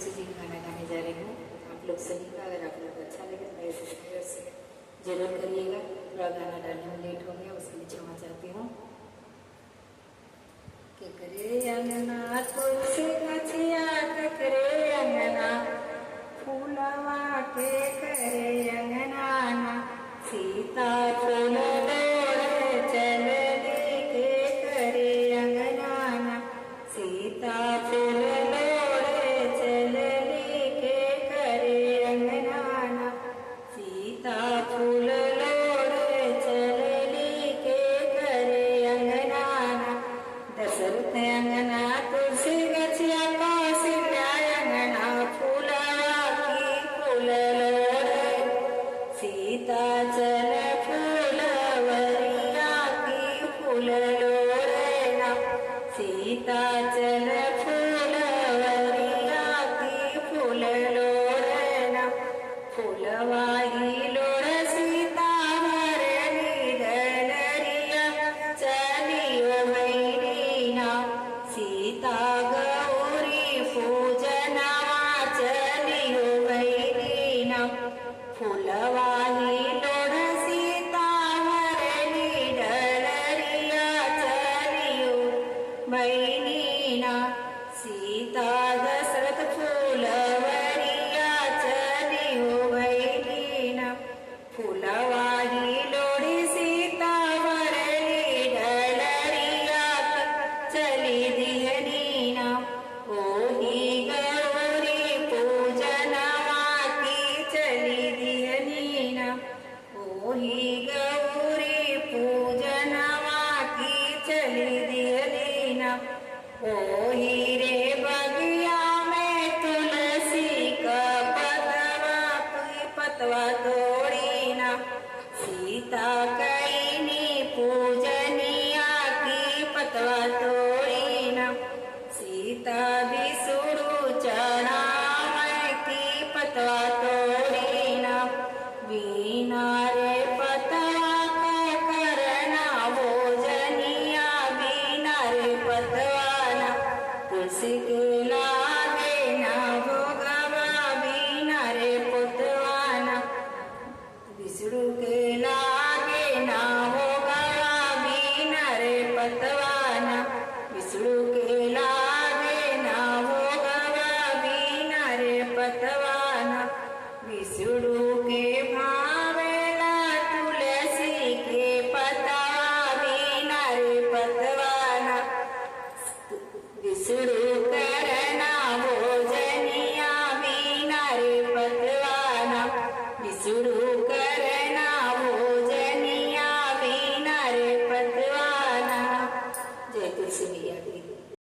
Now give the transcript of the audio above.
तुलसी जी गाना गाने जा रही हूँ। आप लोग सभी का अगर आप लोग को अच्छा लगे तो मेरे सब्सक्राइब जरूर करिएगा। थोड़ा गाना डालने में लेट हो गया, उसके लिए क्षमा चाहती हूँ। के करे अंगना तुलसी गछिया, के करे अंगना फूलवा, के करे अंगना सीता फूल लोड़े चलनी, के करे अंगना सीता फूल लोड़े चलनी, के करे अंगना सीता फूल लोड़े चलनी, के करे अंगना दशरथ अंगना तुलसी गछिया, कौशल्या अंगना फूलवा की फूल लोड़े सीता चल फूलवरिया की फूल लोड़े ना सीता चल फूलवरिया की फूल लोड़े ना फूलवा ही लोड़ सीता हरनी डलरिया चलियो मैरीना सीता गौरी पूजना चलियो मैरीना फूलवा ही लोड़ सीता हरनी डलरिया चलियो मैरीना सीता दशरथ फूलवरिया चलियो मैरीना फूलवा ही लोड़ी सीता हरनी डलरिया चली दिहनीना ओही गौरी पूजनवा की चली दिहनीना ओही गौरी पूजनवा की चली दिहनीना ओही रे बगिया में तुलसी का पतवा तोड़ीना सीता कईनी पूजनिया की पतवा तोड़ीना सीता विसुरु चढ़ावे की पतवा तोड़ीना वीणा रे पतवा का करना भोजनिया वीणा रे पतवाना तुलसी के लागे ना भोगवा वीणा रे पतवाना विष्णु के लागे ना भोगवा वीणा रे पतवाना विष्णु के लागे ना भोगवा वीणा रे पतवाना विष्णु